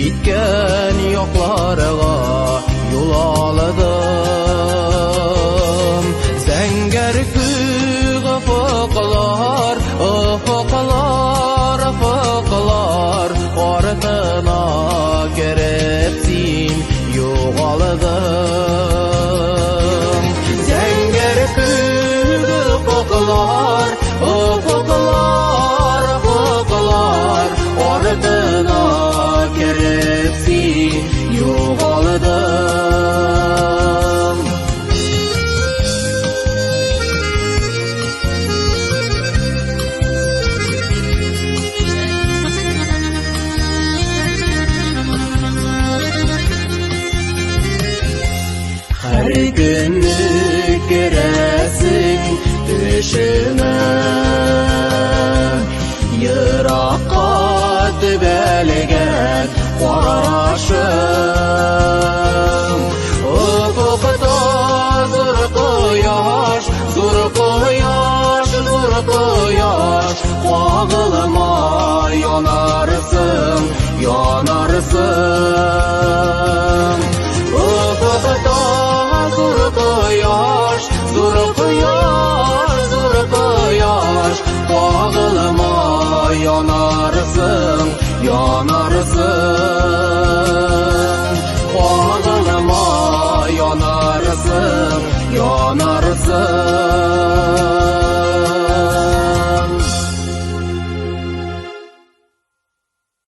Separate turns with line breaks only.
Киткән якларга юл алдым. Зәңгәр күк офыклар, офыклар, офыклар, артына кереп син югалдым. Зәңгәр күк офыклар, офыклар, офыклар, артына кереп син югалдым. Һәр көнне керәсең төшемә, еракка төбәлгән карашым. Офыкта зур кояш, зур кояш, зур кояш, кагылма янарсың, янарсың. Офыкта зур кояш, зур кояш, зур кояш, кагылма янарсың, янарсың. Кагылма янарсың, янарсың.